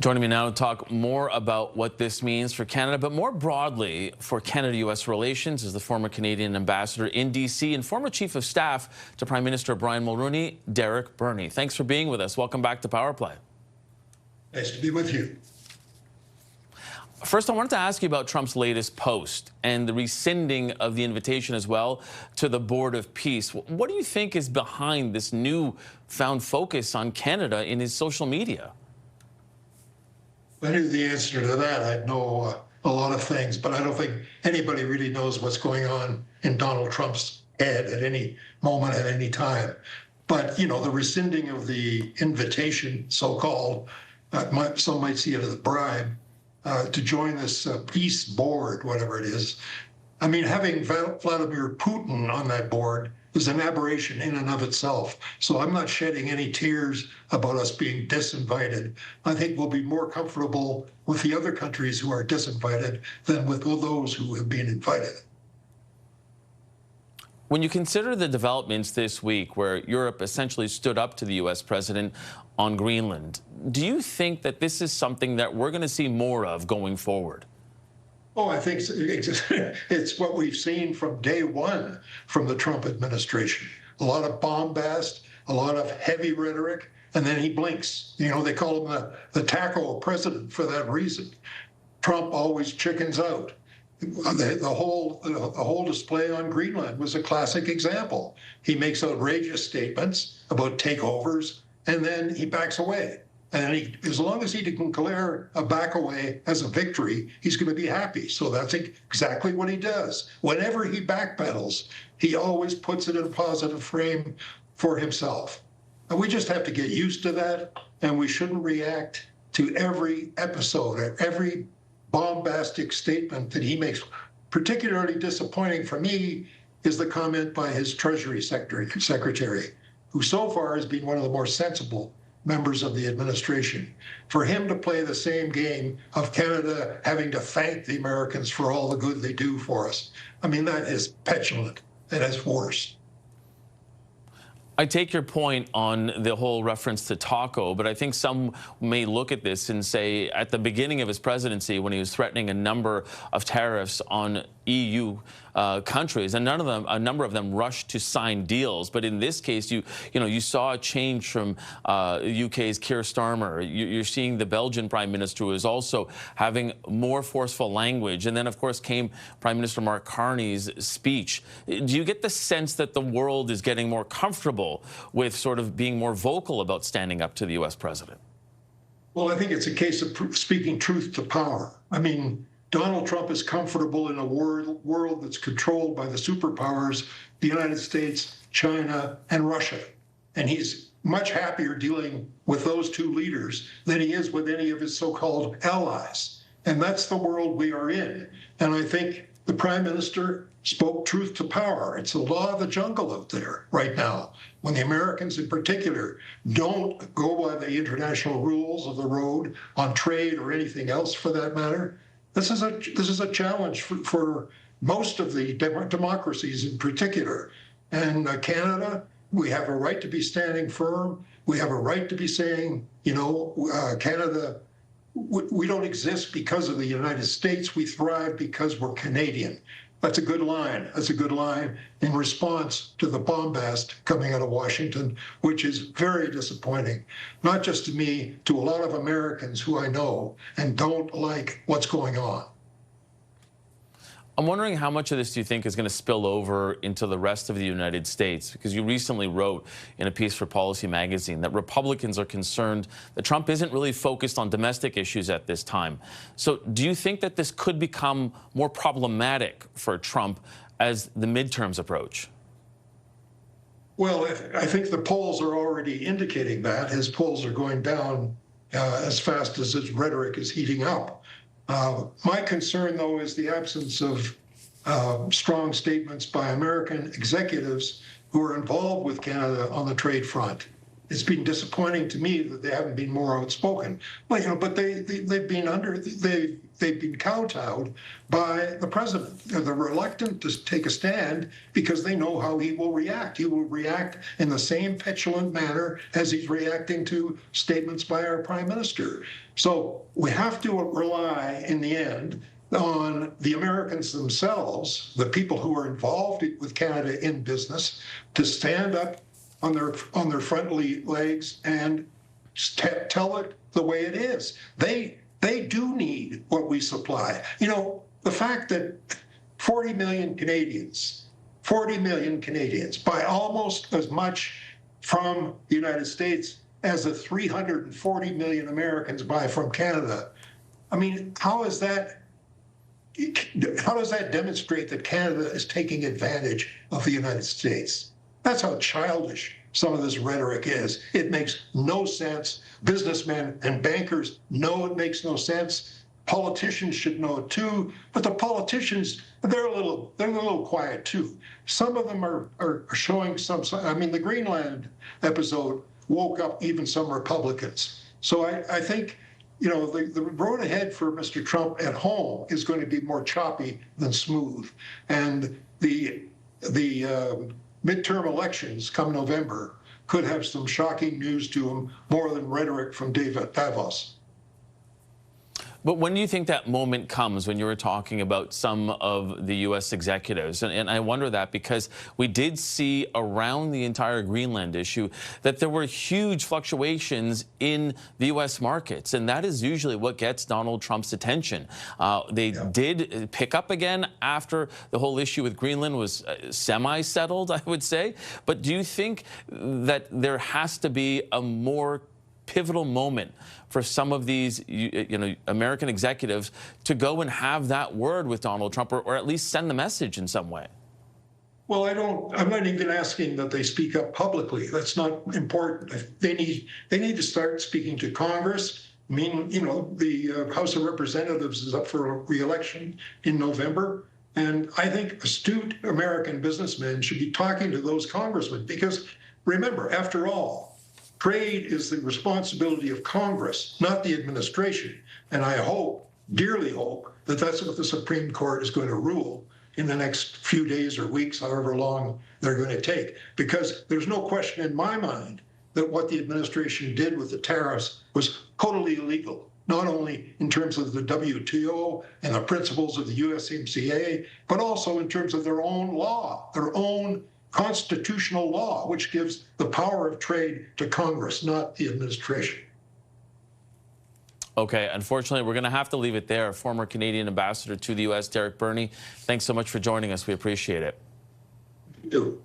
Joining me now to talk more about what this means for Canada, but more broadly for Canada-U.S. relations, is the former Canadian ambassador in D.C. and former chief of staff to Prime Minister Brian Mulroney, Derek Burney. Thanks for being with us. Welcome back to Power Play. Nice to be with you. First, I wanted to ask you about Trump's latest post and the rescinding of the invitation as well to the Board of Peace. What do you think is behind this newfound focus on Canada in his social media? If I knew the answer to that, I'd know a lot of things, but I don't think anybody really knows what's going on in Donald Trump's head at any moment, at any time. But, you know, the rescinding of the invitation, so-called, some might see it as a bribe, to join this peace board, whatever it is. I mean, having Vladimir Putin on that board is an aberration in and of itself. So I'm not shedding any tears about us being disinvited. I think we'll be more comfortable with the other countries who are disinvited than with those who have been invited. When you consider the developments this week where Europe essentially stood up to the U.S. president on Greenland, do you think that this is something that we're going to see more of going forward? Oh, I think it's what we've seen from day one from the Trump administration. A lot of bombast, a lot of heavy rhetoric, and then he blinks. You know, they call him the taco president for that reason. Trump always chickens out. The whole display on Greenland was a classic example. He makes outrageous statements about takeovers, and then he backs away. And as long as he can declare a back away as a victory, he's going to be happy. So that's exactly what he does. Whenever he backpedals, he always puts it in a positive frame for himself. And we just have to get used to that, and we shouldn't react to every episode, every bombastic statement that he makes. Particularly disappointing for me is the comment by his Treasury Secretary, who so far has been one of the more sensible members of the administration. For him to play the same game of Canada having to thank the Americans for all the good they do for us, I mean, that is petulant. That is worse. I take your point on the whole reference to taco, but I think some may look at this and say at the beginning of his presidency, when he was threatening a number of tariffs on EU countries, and a number of them rushed to sign deals. But in this case, you saw a change from UK's Keir Starmer. You're seeing the Belgian Prime Minister, who is also having more forceful language. And then, of course, came Prime Minister Mark Carney's speech. Do you get the sense that the world is getting more comfortable with sort of being more vocal about standing up to the U.S. president? Well, I think it's a case of speaking truth to power. I mean, Donald Trump is comfortable in a world that's controlled by the superpowers, the United States, China, and Russia. And he's much happier dealing with those two leaders than he is with any of his so-called allies. And that's the world we are in. And I think the Prime Minister spoke truth to power. It's the law of the jungle out there right now. When the Americans in particular don't go by the international rules of the road on trade or anything else for that matter, this is a challenge for most of the democracies in particular. And Canada, we have a right to be standing firm. We have a right to be saying, you know, Canada, we don't exist because of the United States. We thrive because we're Canadian. That's a good line. That's a good line in response to the bombast coming out of Washington, which is very disappointing, not just to me, to a lot of Americans who I know and don't like what's going on. I'm wondering how much of this do you think is going to spill over into the rest of the United States? Because you recently wrote in a piece for Policy magazine that Republicans are concerned that Trump isn't really focused on domestic issues at this time. So do you think that this could become more problematic for Trump as the midterms approach? Well, I think the polls are already indicating that. His polls are going down as fast as his rhetoric is heating up. My concern, though, is the absence of strong statements by American executives who are involved with Canada on the trade front. it's been disappointing to me that they haven't been more outspoken. But they've been kowtowed by the president. They're reluctant to take a stand because they know how he will react. He will react in the same petulant manner as he's reacting to statements by our prime minister. So we have to rely in the end on the Americans themselves, the people who are involved with Canada in business, to stand up on their front legs and tell it the way it is. They do need what we supply. The fact that 40 million Canadians buy almost as much from the United States as the 340 million Americans buy from Canada. I mean, how does that demonstrate that Canada is taking advantage of the United States? That's how childish some of this rhetoric is. It makes no sense. Businessmen and bankers know it makes no sense. Politicians should know it too. But the politicians, they're a little quiet too. Some of them are showing some. I mean, the Greenland episode woke up even some Republicans. So I think the road ahead for Mr. Trump at home is going to be more choppy than smooth. And the midterm elections come November could have some shocking news to him, more than rhetoric from Davos. But when do you think that moment comes, when you were talking about some of the U.S. executives? And I wonder that because we did see around the entire Greenland issue that there were huge fluctuations in the U.S. markets. And that is usually what gets Donald Trump's attention. They did pick up again after the whole issue with Greenland was semi-settled, I would say. But do you think that there has to be a more pivotal moment for some of these American executives to go and have that word with Donald Trump, or at least send the message in some way? Well, I'm not even asking that they speak up publicly. That's not important. They need to start speaking to Congress. I mean, the House of Representatives is up for re-election in November. And I think astute American businessmen should be talking to those congressmen because, remember, after all, trade is the responsibility of Congress, not the administration. And I hope, dearly hope, that that's what the Supreme Court is going to rule in the next few days or weeks, however long they're going to take. Because there's no question in my mind that what the administration did with the tariffs was totally illegal, not only in terms of the WTO and the principles of the USMCA, but also in terms of their own law, their own constitutional law, which gives the power of trade to Congress, not the administration. Okay, unfortunately, we're going to have to leave it there. Former Canadian ambassador to the U.S., Burney, thanks so much for joining us. We appreciate it. You do.